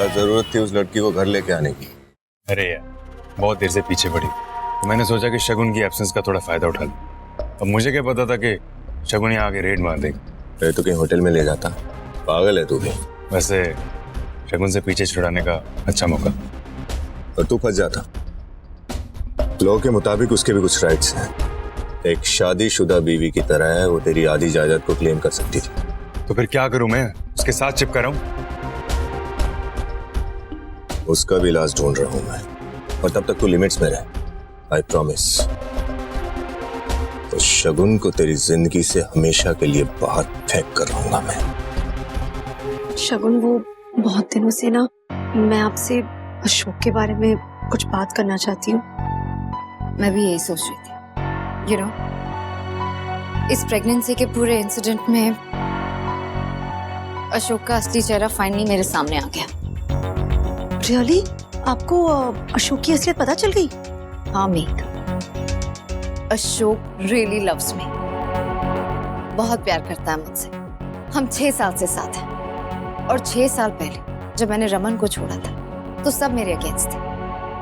क्या जरूरत थी उस लड़की को घर लेके आने की? अरे यार, बहुत देर से पीछे पड़ी तो मैंने सोचा कि शगुन की एब्सेंस का थोड़ा फायदा उठा लूं। अब मुझे क्या पता था कि शगुन यहाँ आके रेड मार देगी। अरे तो कहीं होटल में ले जाता, पागल है तू भी। वैसे शगुन से पीछे छुड़ाने का अच्छा मौका। और तू फंस जाता। लॉ के मुताबिक उसके भी कुछ राइट्स हैं। एक शादीशुदा बीवी की तरह है, वो तेरी आधी जायदाद को क्लेम कर सकती थी। तो फिर क्या करूं मैं? उसके साथ चिपका रहा हूं? उसका भी इलाज ढूंढ रहा हूं मैं, और तब तक तू लिमिट्स में रह। I promise. तो शगुन को तेरी जिंदगी से हमेशा के लिए बाहर फेंक कर रहूंगा मैं। शगुन, वो बहुत दिनों से ना मैं आपसे अशोक के बारे में कुछ बात करना चाहती हूँ। मैं भी यही सोच रही थी। यू नो, इस प्रेगनेंसी के पूरे इंसिडेंट में अशोक का असली चेहरा फाइनली मेरे सामने आ गया। रियली? आपको अशोक की असलियत पता चल गई? हाँ मेघ, अशोक रियली लव्स मी। बहुत प्यार करता है मुझसे। हम 6 साल से साथ हैं। और 6 साल पहले जब मैंने रमन को छोड़ा था तो सब मेरे अगेंस्ट थे।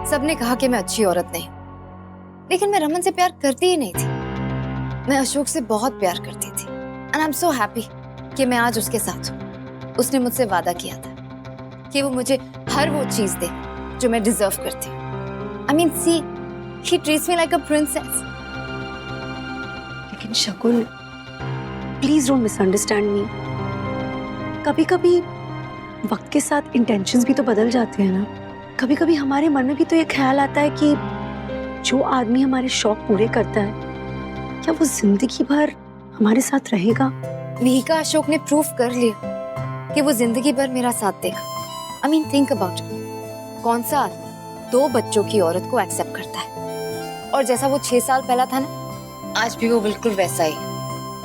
सबने कहा कि मैं अच्छी औरत नहीं हूँ, लेकिन मैं रमन से प्यार करती ही नहीं थी। मैं अशोक से बहुत प्यार करती थी। And I am so happy कि मैं आज उसके साथ हूँ। उसने मुझसे वादा किया था कि वो मुझे हर वो चीज दे जो मैं डिजर्व करती हूँ। I mean, see, he treats me like a princess. लेकिन शगुन, प्लीज डोंट मिसअंडरस्टैंड मी। कभी कभी वक्त के साथ इंटेंशंस भी तो बदल जाते हैं ना। कभी कभी हमारे मन में भी तो ये ख्याल आता है कि जो आदमी हमारे शौक पूरे करता है, क्या वो जिंदगी भर हमारे साथ रहेगा? मिहिका, अशोक ने प्रूफ कर लिया कि वो जिंदगी भर मेरा साथ देगा। I mean, think about it. कौन सा आदमी 2 बच्चों की औरत को एक्सेप्ट करता है? और जैसा वो 6 साल पहला था ना, आज भी वो बिल्कुल वैसा ही।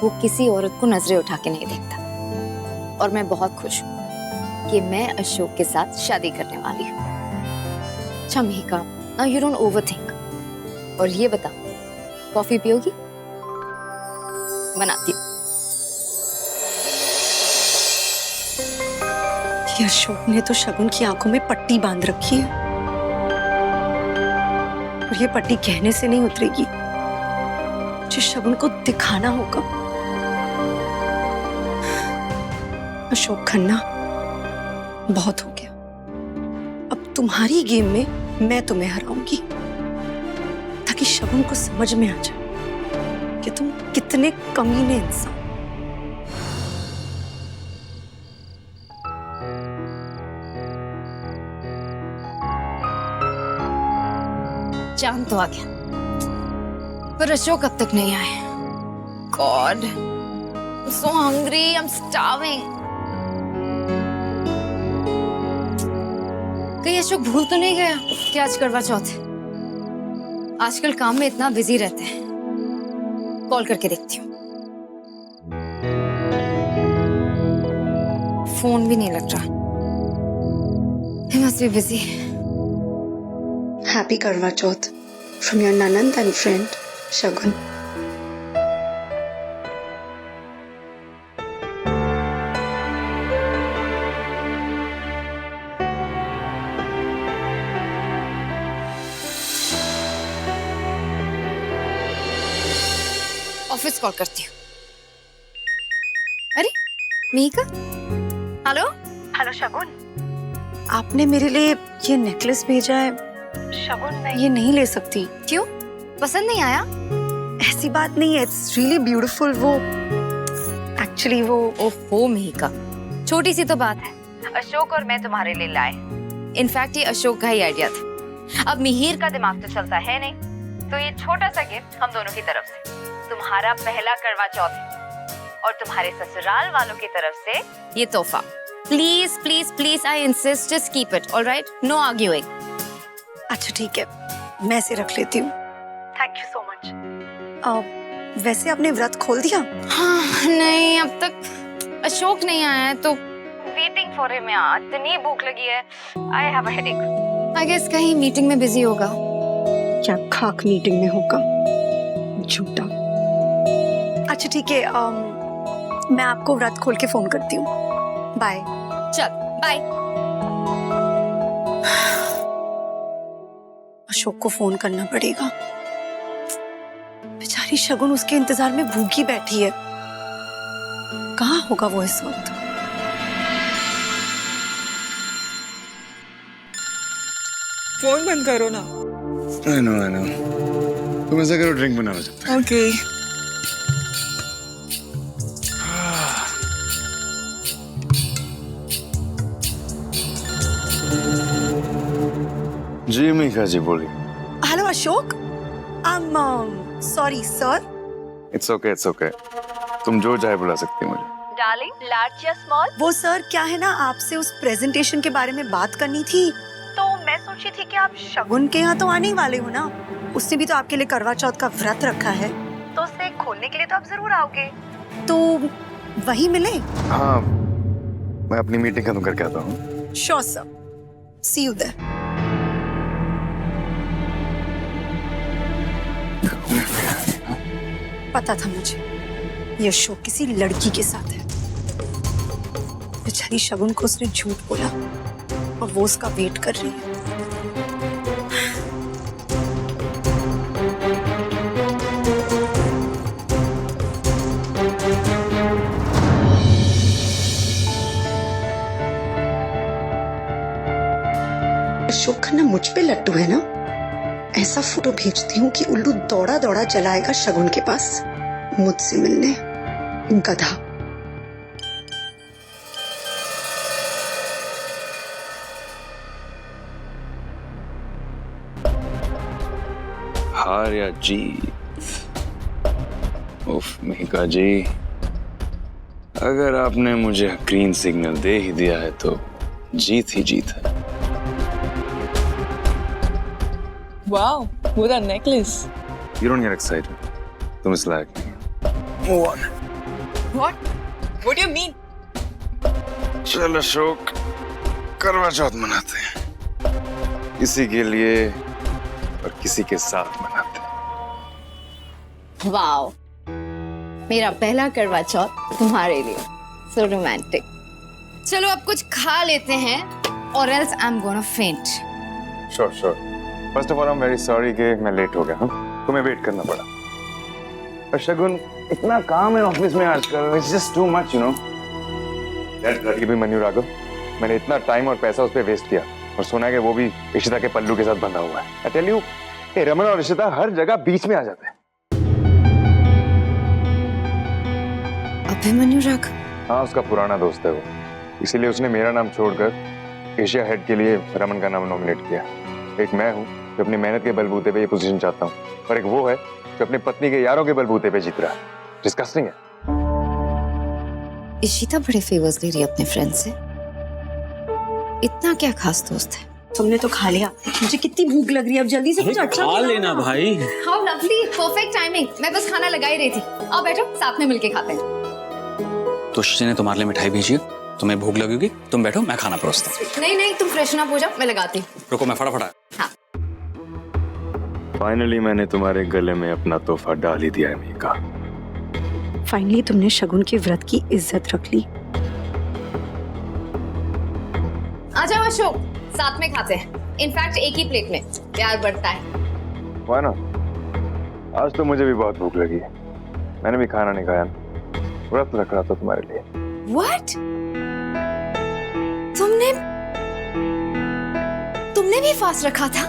वो किसी औरत को नजरें उठा के नहीं देखता। और मैं बहुत खुश हूँ कि मैं अशोक के साथ शादी करने वाली हूँ। अच्छा Mihika, now you don't overthink. और ये बता, कॉफी पियोगी? बनाती हूँ। ये अशोक ने तो शगुन की आंखों में पट्टी बांध रखी है, और ये पट्टी कहने से नहीं उतरेगी। जो शगुन को दिखाना होगा। अशोक खन्ना, बहुत हो गया। अब तुम्हारी गेम में मैं तुम्हें हराऊंगी, ताकि शगुन को समझ में आ जाए कि तुम कितने कमीने इंसान। चांद तो आ गया, पर अशोक अब तक नहीं आए। God, I'm so hungry, I'm starving. कहीं अशोक भूल तो नहीं गया कि आज करवा चौथ है? आजकल काम में इतना बिजी रहते हैं। कॉल करके देखती हूँ। फोन भी नहीं लग रहा। He must be busy. Happy Karwa Chauth from your Nanand and friend Shagun. Office call करती हूँ। अरे मिहिका, हेलो। हेलो शगुन, आपने मेरे लिए ये नेकलेस भेजा है। शगुन, मैं ये नहीं ले सकती। क्यों? पसंद नहीं आया? ऐसी बात नहीं है, इट्स रियली ब्यूटीफुल। वो एक्चुअली वो ओहो मिहिका, छोटी सी तो बात है। अशोक और मैं तुम्हारे लिए लाए। इनफैक्ट ये अशोक का ही आइडिया था। अब मिहिर का दिमाग तो चलता है नहीं, तो ये छोटा सा गिफ्ट हम दोनों की तरफ से। तुम्हारा पहला करवा चौथ है और तुम्हारे ससुराल वालों की तरफ से ये तोहफा। Please please please, I insist, just keep it, alright? No arguing. अच्छा ठीक है, मैं इसे रख लेती हूँ। Thank you so much. वैसे आपने व्रत खोल दिया? हाँ, नहीं, अब तक अशोक नहीं आया है तो वेटिंग फॉर हिम। यार इतनी भूख लगी है। I have a headache. I guess कहीं मीटिंग में बिजी होगा। क्या खाक मीटिंग में होगा, झूठा। अच्छा ठीक है, मैं आपको व्रत खोल के फोन करती हूँ। बाय। चल बाय। अशोक को फोन करना पड़ेगा। बेचारी शगुन उसके इंतजार में भूखी बैठी है। कहाँ होगा वो इस वक्त? फोन बंद करो ना। I know. तुम ऐसा करो, ड्रिंक बनाना चाहता है। ओके। जी मीका जी बोलिए। Hello Ashok, sorry sir. It's okay. तुम जो चाहे बुला सकती हो मुझे। डार्लिंग, लार्ज या स्मॉल? वो सर क्या है ना, आपसे उस प्रेजेंटेशन के बारे में बात करनी थी, तो मैं सोची थी कि आप शगुन के यहाँ तो आने ही वाले हो ना। उसने भी तो आपके लिए करवा चौथ का व्रत रखा है, तो उसे खोलने के लिए तो आप जरूर आओगे, तो वही मिले। हाँ, मैं अपनी मीटिंग खत्म करके आता हूँ। Sure sir, see you there. पता था मुझे ये अशोक किसी लड़की के साथ है। बेचारी शगुन को उसने झूठ बोला और वो उसका वेट कर रही है। अशोक खन्ना मुझ पे लट्टू है ना। ऐसा फोटो भेजती हूँ कि उल्लू दौड़ा दौड़ा चला आएगा शगुन के पास मुझसे मिलने। गधा। हार या जीत? उफ मीका जी, अगर आपने मुझे ग्रीन सिग्नल दे ही दिया है तो जीत ही जीत है। Wow, what a necklace. You don't get excited. तुम इस लायक नहीं। Move on. What? What do you mean? चल अशोक, करवा चौथ मनाते हैं। किसी के लिए और किसी के साथ मनाते हैं। वाओ, मेरा पहला करवा चौथ तुम्हारे लिए। So romantic. चलो अब कुछ खा लेते हैं और else I'm gonna faint. Sure. First of all, I'm very sorry कि मैं लेट हो गया। हाँ, तुम्हें वेट करना पड़ा। पर शगुन, इतना काम है ऑफिस में आजकल, it's just too much, you know. ये भी मन्नू राघव, मैंने इतना टाइम और पैसा उस पर वेस्ट किया और सुना कि वो भी इशिता के पल्लू के साथ बंधा हुआ है। I tell you, ये रमन और इशिता हर जगह बीच में आ जाते हैं। अभिमन्यु राघव? हाँ, उसका पुराना दोस्त है वो, इसीलिए उसने मेरा नाम छोड़कर एशिया हेड के लिए रमन का नाम नॉमिनेट किया। एक मैं हूँ जो अपनी मेहनत के बलबूते पे ये पोजीशन चाहता हूँ, और एक वो है जो अपनी पत्नी के यारों के बलबूते पे जीत रहा है। डिस्कस्टिंग है। इशिता बड़े फेवर्स ले रही है अपने फ्रेंड से। इतना क्या खास दोस्त है? तुमने तो खा लिया, मुझे कितनी भूख लग रही है। अब जल्दी से कुछ अच्छा खा लेना भाई। How lovely, perfect timing. मैं बस खाना लगा ही रही थी। आओ बैठो, साथ में मिलके खाते हैं। तुष्टि ने तुम्हारे लिए मिठाई भेजी है, तुम्हें भूख लगेगी, तुम बैठो, मैं खाना परोसता हूँ। नहीं, तुम फ्रेशन अप हो जाओ, मैं लगाती हूँ। रुको, मैं फटाफट। हाँ। फाइनली मैंने तुम्हारे गले में अपना तोहफा डाल ही दिया है मीका। फाइनली तुमने शगुन के व्रत की इज्जत रख ली। आ जाओ अशोक, साथ में खाते हैं। इनफैक्ट एक ही प्लेट में, प्यार बढ़ता है। वाह ना, आज तो मुझे भी बहुत भूख लगी है। मैंने भी खाना नहीं खाया, व्रत रख रहा था तुम्हारे लिए। What? तुमने भी फास्ट रखा था?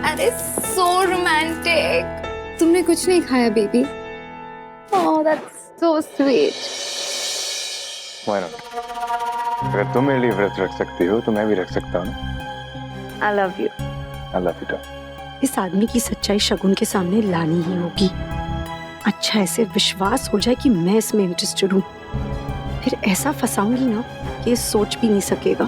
अरे so romantic. तुमने कुछ नहीं खाया baby? Oh, that's so sweet. Why not? अगर तुम मेरे लिए व्रत रख सकती हो तो मैं भी रख सकता हूँ। I love you. I love you too. इस आदमी की सच्चाई शगुन के सामने लानी ही होगी। अच्छा ऐसे विश्वास हो जाए कि मैं इसमें इंटरेस्टेड हूँ, फिर ऐसा फंसाऊंगी ना कि ये सोच भी नहीं सकेगा।